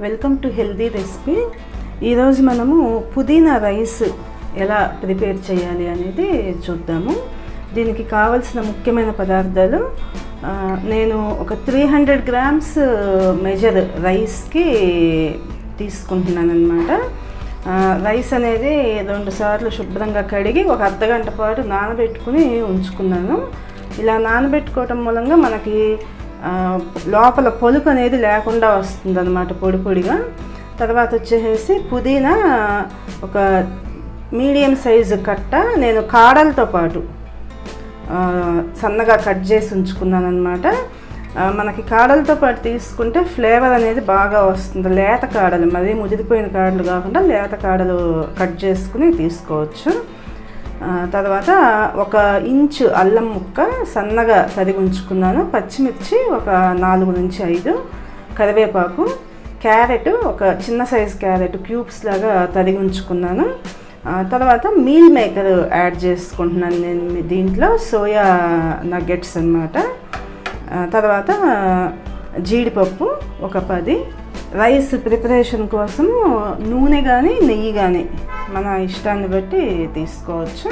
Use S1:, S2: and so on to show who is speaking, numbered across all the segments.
S1: Welcome to healthy recipe. ఈరోజు మనము పుదీనా రైస్ ఎలా ప్రిపేర్ చేయాలి అనేది చూద్దాము. దీనికి కావలసిన ముఖ్యమైన పదార్థాలు నేను ఒక 300 గ్రామ్స్ మెజర్ రైస్కి తీసుకుంటున్నాను అన్నమాట. రైస్ అనేది 2 సార్లు శుభ్రంగా కడిగి ఒక అర్ధగంట పాటు నానబెట్టుకుని ఉంచుకున్నాను. ఇలా నానబెట్టుకోవటం మూలంగా మనకి లోపల పొలుపు అనేది లేకుండా వస్తుంది అన్నమాట, పొడి పొడిగా. తర్వాత వచ్చేసి పుదీనా ఒక మీడియం సైజు కట్ట నేను కాడలతో పాటు సన్నగా కట్ చేసి ఉంచుకున్నాను అన్నమాట. మనకి కాడలతో పాటు తీసుకుంటే ఫ్లేవర్ అనేది బాగా వస్తుంది. లేత కాడలు, మరీ ముదిరిపోయిన కాడలు కాకుండా లేత కాడలు కట్ చేసుకుని తీసుకోవచ్చు. తర్వాత 1 ఇంచు అల్లం ముక్క సన్నగా తరిగి ఉంచుకున్నాను. పచ్చిమిర్చి ఒక 4 నుంచి 5, కరివేపాకు, క్యారెట్ ఒక చిన్న సైజు క్యారెట్ క్యూబ్స్ లాగా తరిగి ఉంచుకున్నాను. తర్వాత మీల్ మేకర్ యాడ్ చేసుకుంటున్నాను నేను దీంట్లో, సోయా నగ్గెట్స్ అన్నమాట. తర్వాత జీడిపప్పు ఒక 10. రైస్ ప్రిపరేషన్ కోసం నూనె కానీ నెయ్యి కానీ మన ఇష్టాన్ని బట్టి తీసుకోవచ్చు.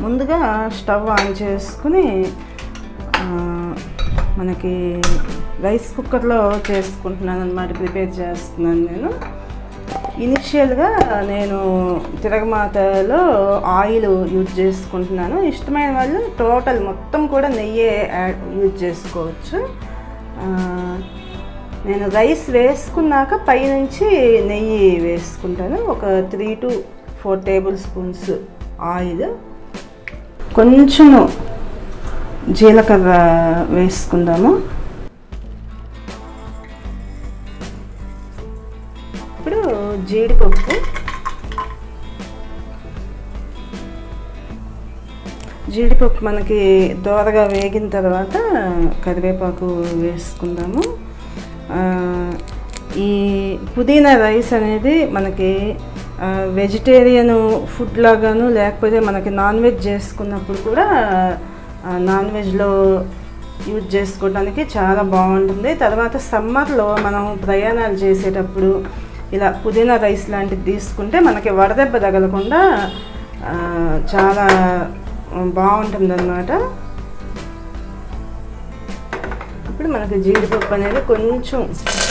S1: ముందుగా స్టవ్ ఆన్ చేసుకుని మనకి రైస్ కుక్కర్లో చేసుకుంటున్నాను అన్నమాట, ప్రిపేర్ చేస్తున్నాను నేను. ఇనిషియల్గా నేను తిరగమాతలో ఆయిల్ యూజ్ చేసుకుంటున్నాను. ఇష్టమైన వాళ్ళు టోటల్ మొత్తం కూడా నెయ్యి యూజ్ చేసుకోవచ్చు. నేను రైస్ వేసుకున్నాక పైనుంచి నెయ్యి వేసుకుంటాను. ఒక 3 to 4 టేబుల్ స్పూన్స్ ఆయిల్, కొంచెము జీలకర్ర వేసుకుందాము. ఇప్పుడు జీడిపప్పు మనకి దోరగా వేగిన తర్వాత కరివేపాకు వేసుకుందాము. ఈ పుదీనా రైస్ అనేది మనకి వెజిటేరియన్ ఫుడ్ లాగాను, లేకపోతే మనకి నాన్ వెజ్ చేసుకున్నప్పుడు కూడా నాన్ వెజ్లో యూజ్ చేసుకోవడానికి చాలా బాగుంటుంది. తర్వాత సమ్మర్లో మనం ప్రయాణాలు చేసేటప్పుడు ఇలా పుదీనా రైస్ లాంటిది తీసుకుంటే మనకి వడదెబ్బ తగలకుండా చాలా బాగుంటుంది అన్నమాట. ఇప్పుడు మనకి జీడిపప్పు అనేది కొంచెం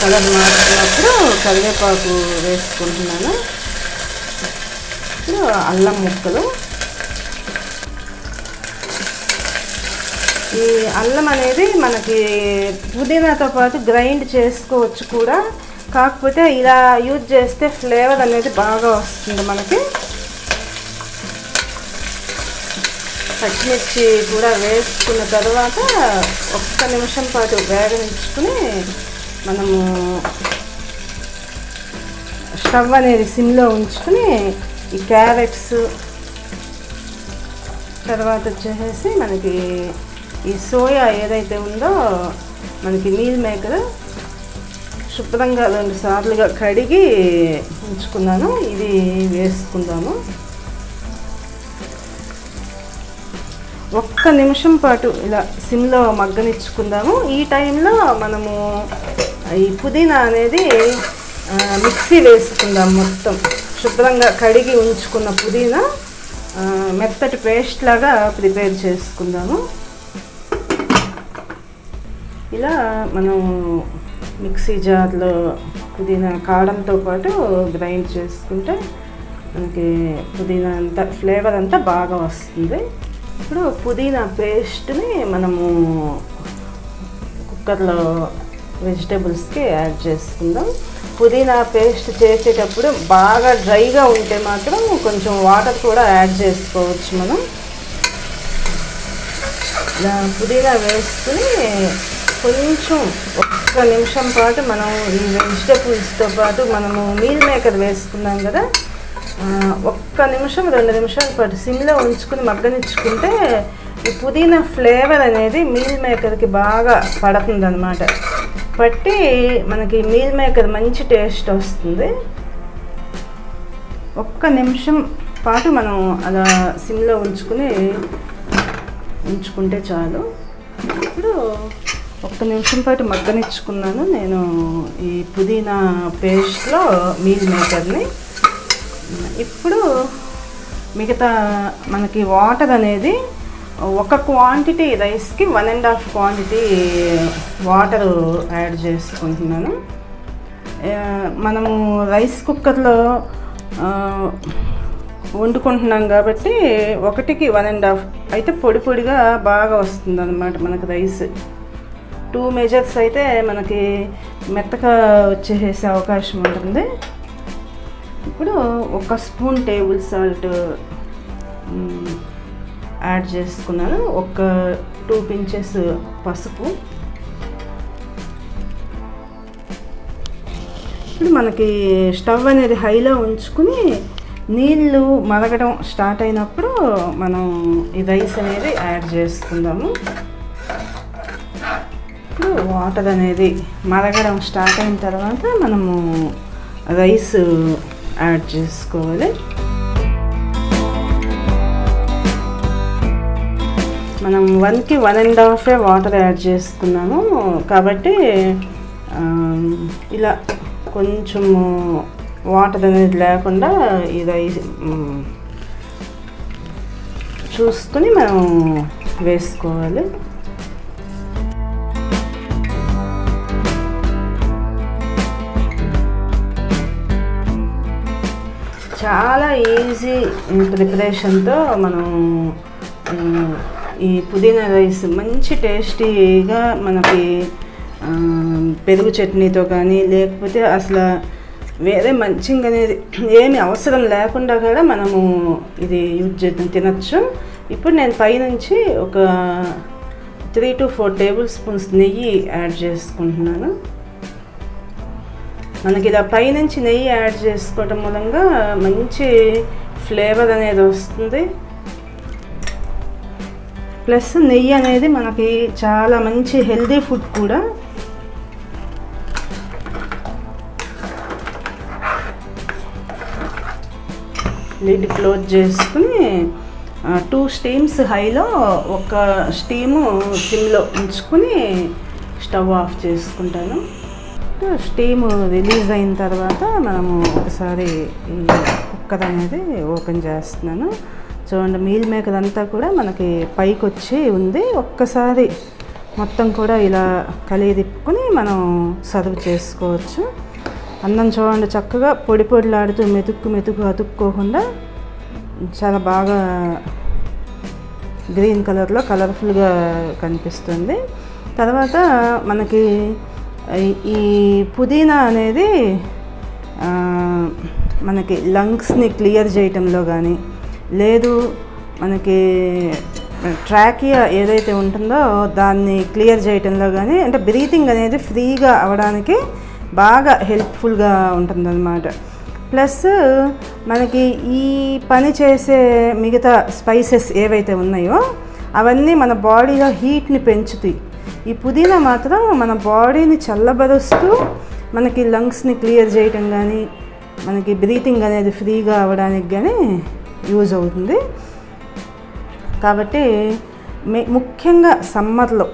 S1: కలర్ మారుతున్నప్పుడు కరివేపాకు వేసుకుంటున్నాను. ఇప్పుడు అల్లం ముక్కలు. ఈ అల్లం అనేది మనకి పుదీనాతో పాటు గ్రైండ్ చేసుకోవచ్చు కూడా, కాకపోతే ఇలా యూజ్ చేస్తే ఫ్లేవర్ అనేది బాగా వస్తుంది మనకి. పచ్చిమిర్చి కూడా వేసుకున్న తర్వాత 1 నిమిషం పాటు వేగనించుకుని మనము స్టవ్ అనేది సిమ్లో ఉంచుకుని ఈ క్యారెట్స్, తర్వాత వచ్చేసి మనకి ఈ సోయా ఏదైతే ఉందో మనకి మీల్ మేకర్ శుభ్రంగా 2 సార్లుగా కడిగి ఉంచుకున్నాను, ఇది వేసుకుందాము. 1 నిమిషం పాటు ఇలా సిమ్లో మగ్గనిచ్చుకుందాము. ఈ టైంలో మనము ఈ పుదీనా అనేది మిక్సీ వేసుకుందాం. మొత్తం శుభ్రంగా కడిగి ఉంచుకున్న పుదీనా మెత్తటి పేస్ట్ లాగా ప్రిపేర్ చేసుకుందాము. ఇలా మనం మిక్సీ జార్లో పుదీనా కాడంతో పాటు గ్రైండ్ చేసుకుంటే మనకి పుదీనా అంతా ఫ్లేవర్ అంతా బాగా వస్తుంది. ఇప్పుడు పుదీనా పేస్ట్ని మనము కుక్కర్లో వెజిటేబుల్స్కి యాడ్ చేసుకుందాం. పుదీనా పేస్ట్ చేసేటప్పుడు బాగా డ్రైగా ఉంటే మాత్రం కొంచెం వాటర్ కూడా యాడ్ చేసుకోవచ్చు మనం. ఇలా పుదీనా వేసుకుని కొంచెం 1 నిమిషం పాటు మనం ఈ వెజిటేబుల్స్తో పాటు మనము మీల్ మేకర్ వేసుకున్నాం కదా, 1 నిమిషం 2 నిమిషాల పాటు సిమ్లో ఉంచుకుని మగ్గనిచ్చుకుంటే ఈ పుదీనా ఫ్లేవర్ అనేది మీల్ మేకర్కి బాగా పడుతుంది అన్నమాట. పట్టి మనకి మీల్ మేకర్ మంచి టేస్ట్ వస్తుంది. 1 నిమిషం పాటు మనం అలా సిమ్లో ఉంచుకుంటే చాలు. ఇప్పుడు ఒక్క నిమిషం పాటు మగ్గనిచ్చుకున్నాను నేను ఈ పుదీనా పేస్ట్లో మీల్ మేకర్ని. ఇప్పుడు మిగతా మనకి వాటర్ అనేది ఒక క్వాంటిటీ రైస్కి 1.5 క్వాంటిటీ వాటర్ యాడ్ చేసుకుంటున్నాను. మనము రైస్ కుక్కర్లో వండుకుంటున్నాం కాబట్టి 1కి 1.5 అయితే పొడి పొడిగా బాగా వస్తుంది అన్నమాట మనకు రైస్. 2 మెజర్స్ అయితే మనకి మెత్తగా వచ్చేసే అవకాశం ఉంటుంది. ఇప్పుడు 1 స్పూన్ టేబుల్ సాల్ట్ యాడ్ చేసుకున్నాను. 2 పించెస్ పసుపు. ఇప్పుడు మనకి స్టవ్ అనేది హైలో ఉంచుకుని నీళ్ళు మరగడం స్టార్ట్ అయినప్పుడు మనం ఈ రైస్ అనేది యాడ్ చేసుకుందాము. ఇప్పుడు వాటర్ అనేది మరగడం స్టార్ట్ అయిన తర్వాత మనము రైస్ యాడ్ చేసుకోవాలి. మనం 1కి 1.5 వాటర్ యాడ్ చేసుకున్నాము కాబట్టి ఇలా కొంచెము వాటర్ అనేది లేకుండా ఈ రైస్ చూసుకుని మనం వేసుకోవాలి. చాలా ఈజీ ప్రిపరేషన్తో మనం ఈ పుదీనా రైస్ మంచి టేస్టీగా మనకి పెరుగు చట్నీతో కానీ లేకపోతే అసలు వేరే మంచిగా అనేది ఏమి అవసరం లేకుండా కూడా మనము ఇది యూజ్ చేద్దాం తినచ్చు. ఇప్పుడు నేను పైనుంచి ఒక 3 to 4 టేబుల్ స్పూన్స్ నెయ్యి యాడ్ చేసుకుంటున్నాను. మనకి ఇలా పైనుంచి నెయ్యి యాడ్ చేసుకోవటం మూలంగా మంచి ఫ్లేవర్ అనేది వస్తుంది. ప్లస్ నెయ్యి అనేది మనకి చాలా మంచి హెల్దీ ఫుడ్ కూడా. లిడ్ క్లోజ్ చేసుకుని 2 స్టీమ్స్ హైలో 1 స్టీము సిమ్లో ఉంచుకొని స్టవ్ ఆఫ్ చేసుకుంటాను. స్టీము రిలీజ్ అయిన తర్వాత మనము ఒకసారి ఈ కుక్కర్ అనేది ఓపెన్ చేస్తున్నాను. చూడండి మీల్ మేకర్ అంతా కూడా మనకి పైకి వచ్చి ఉంది. ఒక్కసారి మొత్తం కూడా ఇలా కలిగి తిప్పుకొని మనం సర్వ్ చేసుకోవచ్చు. అన్నం చూడండి చక్కగా పొడి పొడిలాడుతూ మెతుకు అతుక్కోకుండా చాలా బాగా గ్రీన్ కలర్లో కలర్ఫుల్గా కనిపిస్తుంది. తర్వాత మనకి ఈ పుదీనా అనేది మనకి లంగ్స్ని క్లియర్ చేయటంలో కానీ లేదు మనకి ట్రాకియా ఏదైతే ఉంటుందో దాన్ని క్లియర్ చేయటంలో కానీ అంటే బ్రీతింగ్ అనేది ఫ్రీగా అవ్వడానికి బాగా హెల్ప్ఫుల్గా ఉంటుందన్నమాట. ప్లస్ మనకి ఈ పని చేసే మిగతా స్పైసెస్ ఏవైతే ఉన్నాయో అవన్నీ మన బాడీలో హీట్ని పెంచుతాయి. ఈ పుదీనా మాత్రం మన బాడీని చల్లబరుస్తూ మనకి లంగ్స్ని క్లియర్ చేయటం కానీ మనకి బ్రీతింగ్ అనేది ఫ్రీగా అవ్వడానికి కానీ యూజ్ అవుతుంది. కాబట్టి ముఖ్యంగా సమ్మర్లో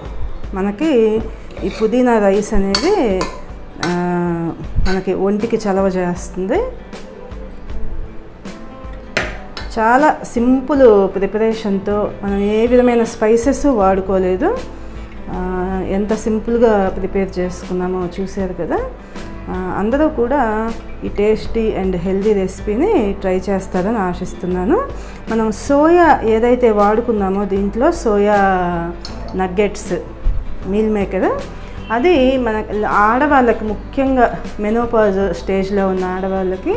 S1: మనకి ఈ పుదీనా రైస్ అనేది మనకి ఒంటికి చలవ చేస్తుంది. చాలా సింపుల్ ప్రిపరేషన్తో మనం ఏ విధమైన స్పైసెస్ వాడుకోలేదు. ఎంత సింపుల్గా ప్రిపేర్ చేసుకున్నామో చూసారు కదా. అందరూ కూడా ఈ టేస్టీ అండ్ హెల్దీ రెసిపీని ట్రై చేస్తారని ఆశిస్తున్నాను. మనం సోయా ఏదైతే వాడుకున్నామో దీంట్లో సోయా నగ్గెట్స్ మీల్ మేకర్ అది మన ఆడవాళ్ళకి ముఖ్యంగా మెనోపాజ్ స్టేజ్లో ఉన్న ఆడవాళ్ళకి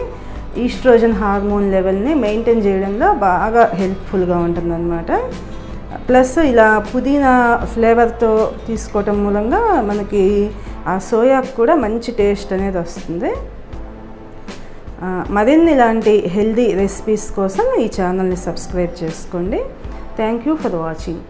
S1: ఈస్ట్రోజన్ హార్మోన్ లెవెల్ని మెయింటైన్ చేయడంలో బాగా హెల్ప్ఫుల్గా ఉంటుందన్నమాట. ప్లస్ ఇలా పుదీనా ఫ్లేవర్తో తీసుకోవటం మూలంగా మనకి ఆ సోయాకు కూడా మంచి టేస్ట్ అనేది వస్తుంది. మరిన్ని ఇలాంటి హెల్దీ రెసిపీస్ కోసం ఈ ఛానల్ని సబ్స్క్రైబ్ చేసుకోండి. Thank you for watching.